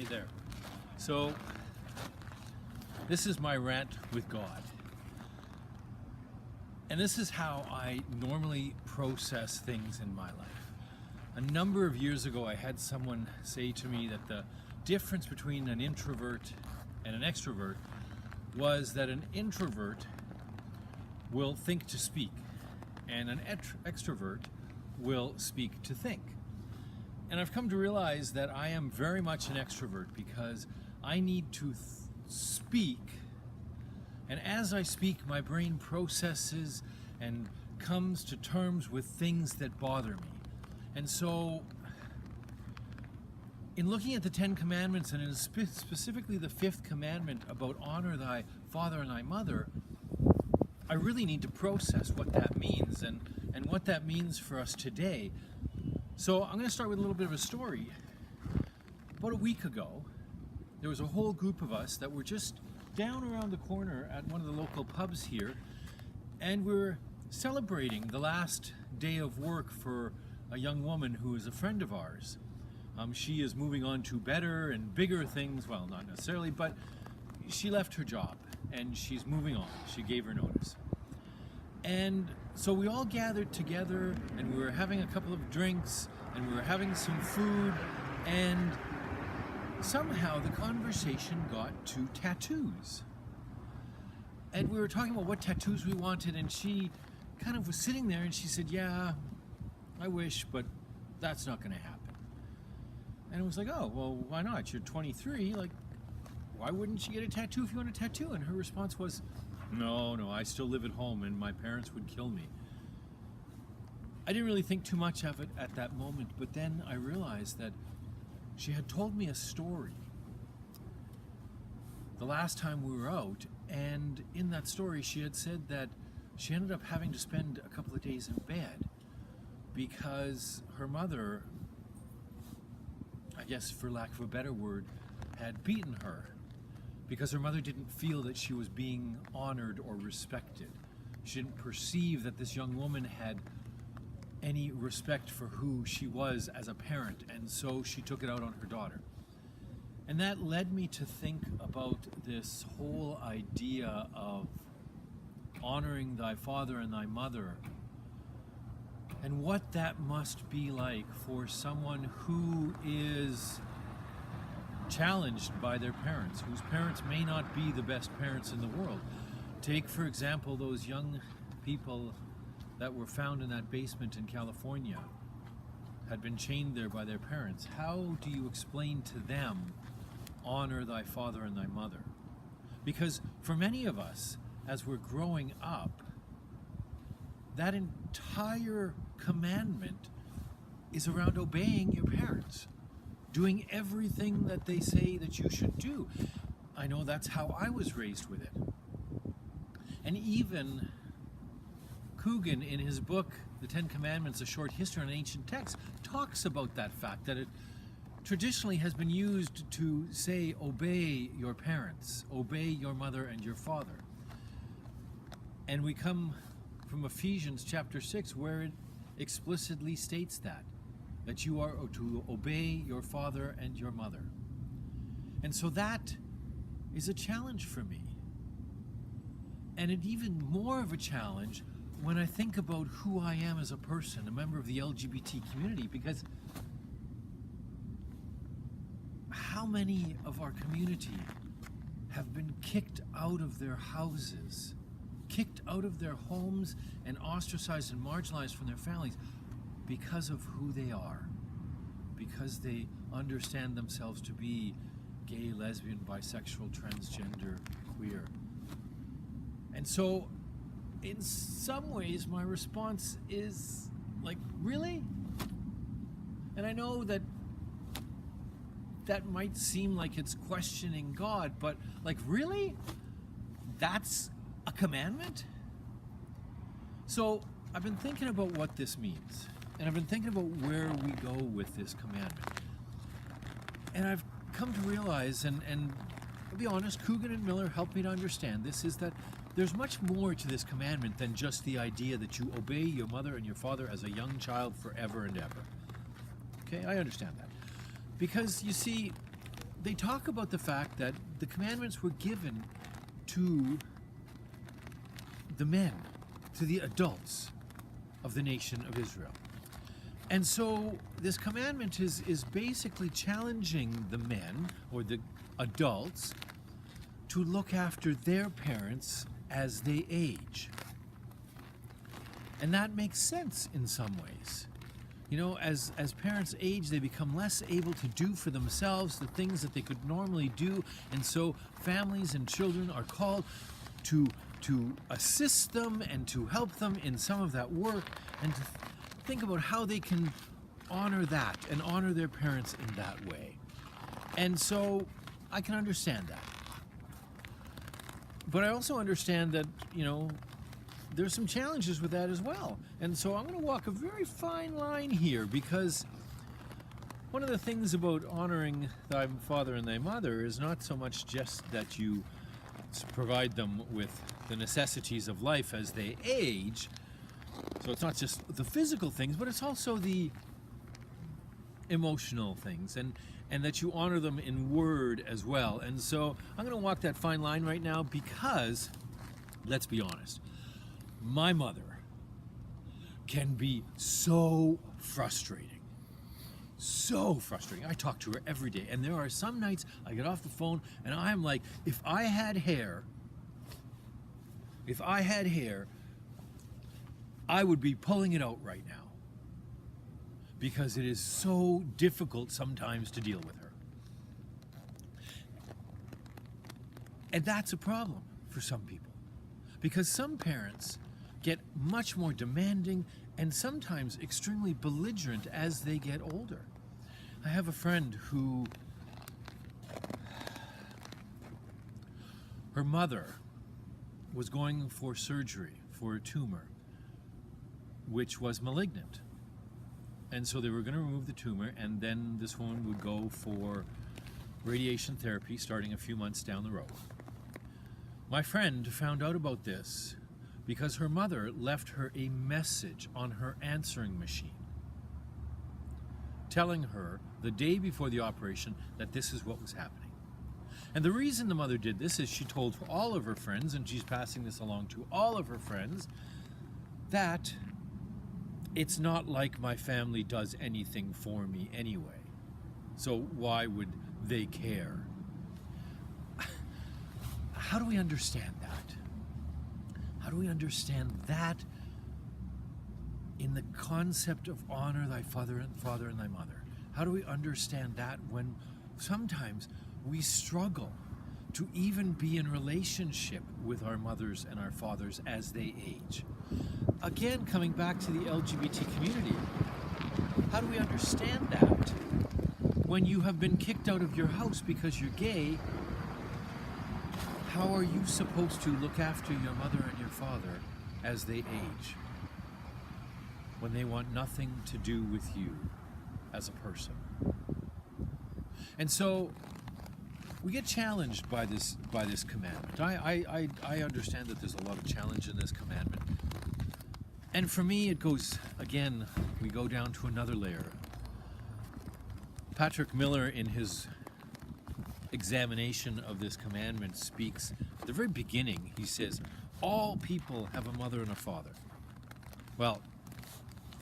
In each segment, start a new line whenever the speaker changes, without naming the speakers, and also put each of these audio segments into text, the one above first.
Hey there. So, this is my rant with God. And this is how I normally process things in my life. A number of years ago, I had someone say to me that the difference between an introvert and an extrovert was that an introvert will think to speak, and an extrovert will speak to think. And I've come to realize that I am very much an extrovert because I need to speak, and as I speak, my brain processes and comes to terms with things that bother me. And so, in looking at the 10 Commandments, and in specifically the 5th commandment about honor thy father and thy mother, I really need to process what that means and what that means for us today. So I'm going to start with a little bit of a story. About a week ago, there was a whole group of us that were just down around the corner at one of the local pubs here, and we're celebrating the last day of work for a young woman who is a friend of ours. She is moving on to better and bigger things. Well, not necessarily, but she left her job and she's moving on. She gave her notice. And so we all gathered together and we were having a couple of drinks and we were having some food, and somehow the conversation got to tattoos. And we were talking about what tattoos we wanted, and she kind of was sitting there and she said, "Yeah, I wish, but that's not going to happen." And it was like, "Oh, well, why not? You're 23, like, why wouldn't you get a tattoo if you want a tattoo?" And her response was, No, I still live at home and my parents would kill me." I didn't really think too much of it at that moment, but then I realized that she had told me a story the last time we were out, and in that story she had said that she ended up having to spend a couple of days in bed because her mother, I guess for lack of a better word, had beaten her, because her mother didn't feel that she was being honored or respected. She didn't perceive that this young woman had any respect for who she was as a parent, and so she took it out on her daughter. And that led me to think about this whole idea of honoring thy father and thy mother, and what that must be like for someone who is challenged by their parents, whose parents may not be the best parents in the world. Take, for example, those young people that were found in that basement in California, had been chained there by their parents. How do you explain to them, honor thy father and thy mother? Because for many of us, as we're growing up, that entire commandment is around obeying your parents, doing everything that they say that you should do. I know that's how I was raised with it. And even Coogan, in his book, The 10 Commandments, A Short History on Ancient Texts, talks about that fact, that it traditionally has been used to say, obey your parents, obey your mother and your father. And we come from Ephesians chapter 6, where it explicitly states that you are to obey your father and your mother. And so that is a challenge for me. And it even more of a challenge when I think about who I am as a person, a member of the LGBT community, because how many of our community have been kicked out of their houses, kicked out of their homes, and ostracized and marginalized from their families because of who they are, because they understand themselves to be gay, lesbian, bisexual, transgender, queer. And so, in some ways, my response is like, really? And I know that might seem like it's questioning God, but like, really? That's a commandment? So I've been thinking about what this means, and I've been thinking about where we go with this commandment. And I've come to realize, and I'll be honest, Coogan and Miller helped me to understand this, is that there's much more to this commandment than just the idea that you obey your mother and your father as a young child forever and ever. Okay, I understand that. Because, you see, they talk about the fact that the commandments were given to the men, to the adults of the nation of Israel. And so this commandment is basically challenging the men, or the adults, to look after their parents as they age. And that makes sense in some ways. You know, as parents age, they become less able to do for themselves the things that they could normally do. And so families and children are called to assist them and to help them in some of that work, and to think about how they can honor that and honor their parents in that way. And so I can understand that. But I also understand that, you know, there's some challenges with that as well. And so I'm going to walk a very fine line here, because one of the things about honoring thy father and thy mother is not so much just that you provide them with the necessities of life as they age. So it's not just the physical things, but it's also the emotional things, and that you honor them in word as well. And so I'm going to walk that fine line right now, because, let's be honest, my mother can be so frustrating. So frustrating. I talk to her every day, and there are some nights I get off the phone and I'm like, if I had hair, I would be pulling it out right now, because it is so difficult sometimes to deal with her. And that's a problem for some people, because some parents get much more demanding and sometimes extremely belligerent as they get older. I have a friend who, her mother was going for surgery for a tumor, which was malignant. And so they were going to remove the tumor, and then this woman would go for radiation therapy starting a few months down the road. My friend found out about this because her mother left her a message on her answering machine telling her the day before the operation that this is what was happening. And the reason the mother did this is she told all of her friends, and she's passing this along to all of her friends, that it's not like my family does anything for me anyway, so why would they care? How do we understand that? How do we understand that in the concept of honor thy father and thy mother? How do we understand that when sometimes we struggle to even be in relationship with our mothers and our fathers as they age? Again, coming back to the LGBT community, how do we understand that when you have been kicked out of your house because you're gay? How are you supposed to look after your mother and your father as they age, when they want nothing to do with you as a person? And so we get challenged by this commandment. I understand that there's a lot of challenge in this commandment. And for me, it goes, again, we go down to another layer. Patrick Miller, in his examination of this commandment, speaks at the very beginning. He says, all people have a mother and a father. Well,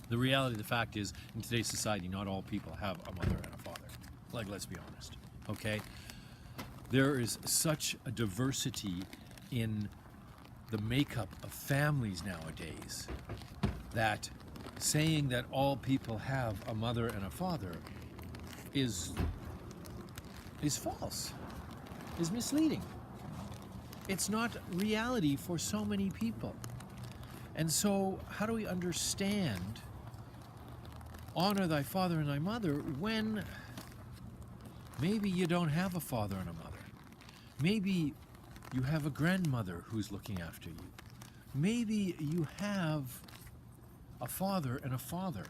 the reality of the fact is, in today's society, not all people have a mother and a father. Like, let's be honest, okay? There is such a diversity in the makeup of families nowadays that saying that all people have a mother and a father is false, is misleading. It's not reality for so many people. And so how do we understand honor thy father and thy mother when maybe you don't have a father and a mother? Maybe you have a grandmother who's looking after you. Maybe you have a father and a father,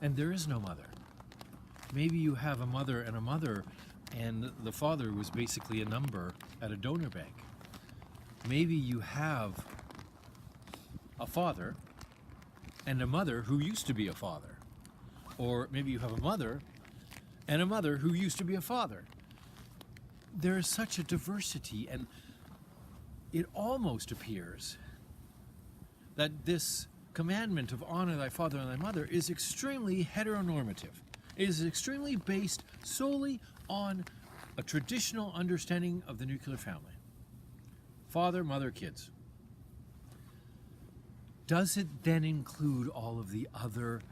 and there is no mother. Maybe you have a mother, and the father was basically a number at a donor bank. Maybe you have a father and a mother who used to be a father. Or maybe you have a mother and a mother who used to be a father. there is such a diversity, and it almost appears that this commandment of honor thy father and thy mother is extremely heteronormative. It is extremely based solely on a traditional understanding of the nuclear family. Father, mother, kids. Does it then include all of the other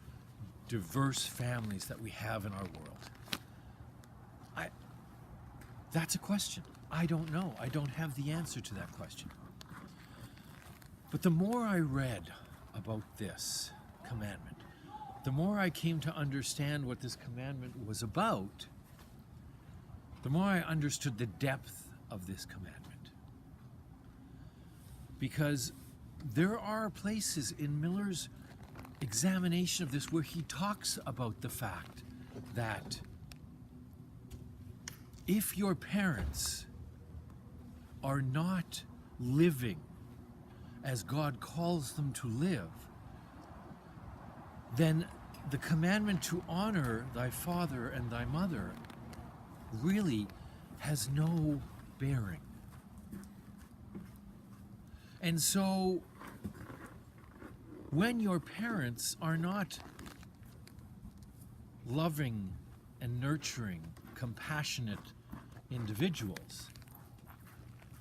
diverse families that we have in our world? That's a question. I don't know. I don't have the answer to that question. But the more I read about this commandment, the more I came to understand what this commandment was about, the more I understood the depth of this commandment. Because there are places in Miller's examination of this where he talks about the fact that if your parents are not living as God calls them to live, then the commandment to honor thy father and thy mother really has no bearing. And so, when your parents are not loving and nurturing, compassionate individuals,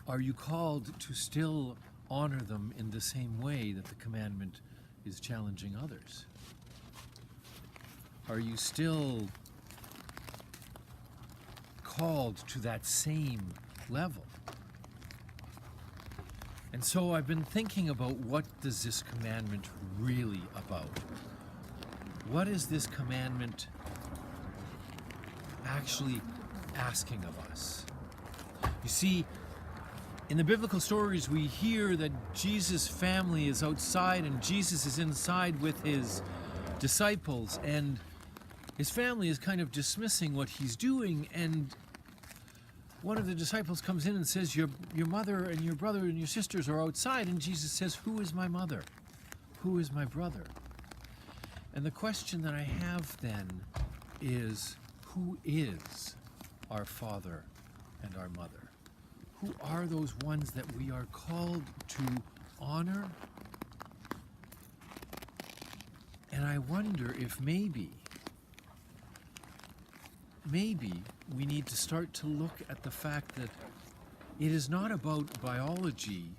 are you called to still honor them in the same way that the commandment is challenging others? Are you still called to that same level? And so I've been thinking about, what does this commandment really about? What is this commandment actually asking of us? You see, in the biblical stories, we hear that Jesus' family is outside and Jesus is inside with his disciples, and his family is kind of dismissing what he's doing, and one of the disciples comes in and says, your mother and your brother and your sisters are outside, and Jesus says, who is my mother? Who is my brother? And the question that I have then is, who is our father and our mother? Who are those ones that we are called to honor? And I wonder if maybe we need to start to look at the fact that it is not about biology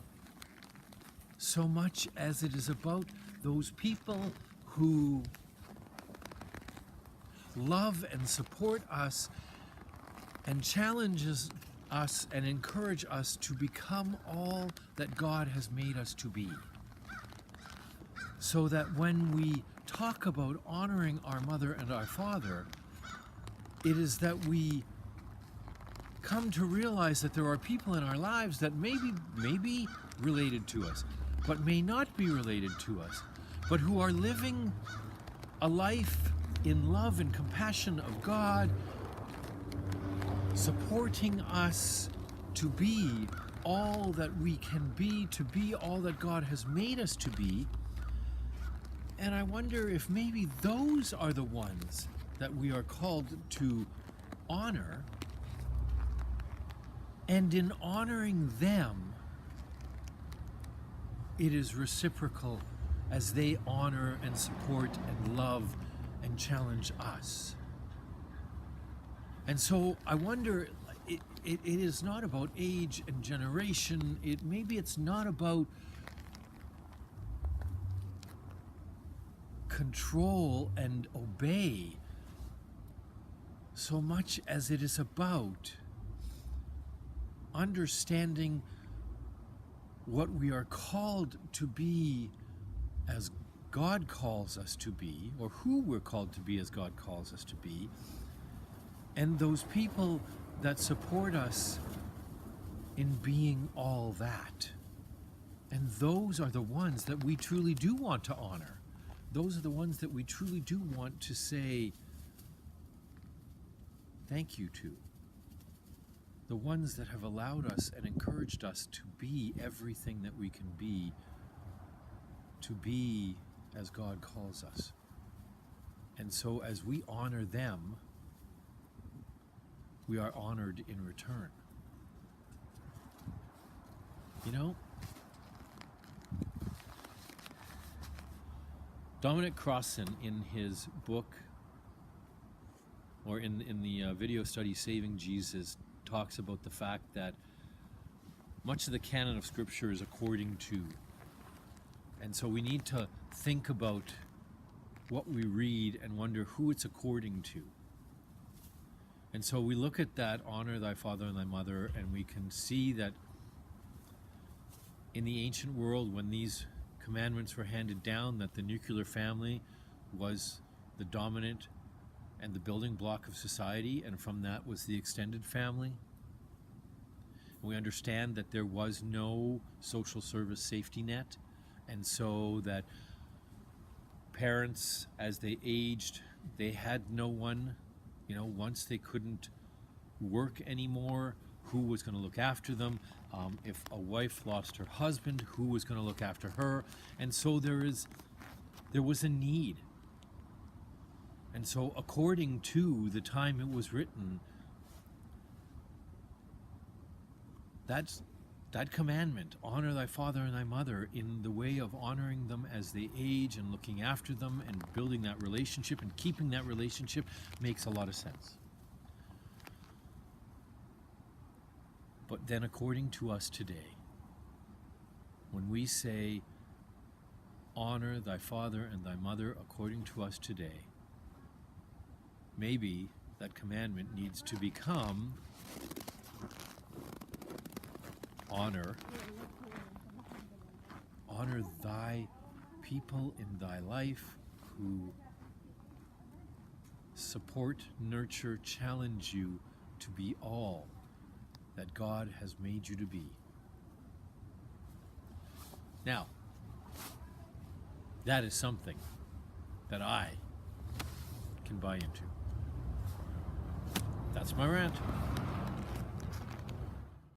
so much as it is about those people who love and support us and challenges us and encourage us to become all that God has made us to be. So that when we talk about honoring our mother and our father, it is that we come to realize that there are people in our lives that may be related to us, but may not be related to us, but who are living a life in love and compassion of God, supporting us to be all that we can be, to be all that God has made us to be. And I wonder if maybe those are the ones that we are called to honor, and in honoring them, it is reciprocal as they honor and support and love and challenge us. And so I wonder, it is not about age and generation. Maybe it's not about control and obey so much as it is about understanding what we are called to be as God calls us to be, or who we're called to be as God calls us to be, and those people that support us in being all that. And those are the ones that we truly do want to honor. Those are the ones that we truly do want to say thank you to. The ones that have allowed us and encouraged us to be everything that we can be, to be as God calls us. And so as we honor them, we are honored in return. You know, Dominic Crossan, in his book, or in the video study Saving Jesus, talks about the fact that much of the canon of Scripture is according to. And so we need to think about what we read and wonder who it's according to. And so we look at that, honor thy father and thy mother, and we can see that in the ancient world, when these commandments were handed down, that the nuclear family was the dominant and the building block of society, and from that was the extended family. We understand that there was no social service safety net, and so that parents, as they aged, they had no one, once they couldn't work anymore, who was going to look after them? If a wife lost her husband, who was going to look after her? And so there was a need. And so according to the time it was written, that commandment, honor thy father and thy mother, in the way of honoring them as they age and looking after them and building that relationship and keeping that relationship, makes a lot of sense. But then according to us today, when we say, honor thy father and thy mother according to us today, maybe that commandment needs to become honor thy people in thy life who support, nurture, challenge you to be all that God has made you to be. Now, that is something that I can buy into. That's my rant.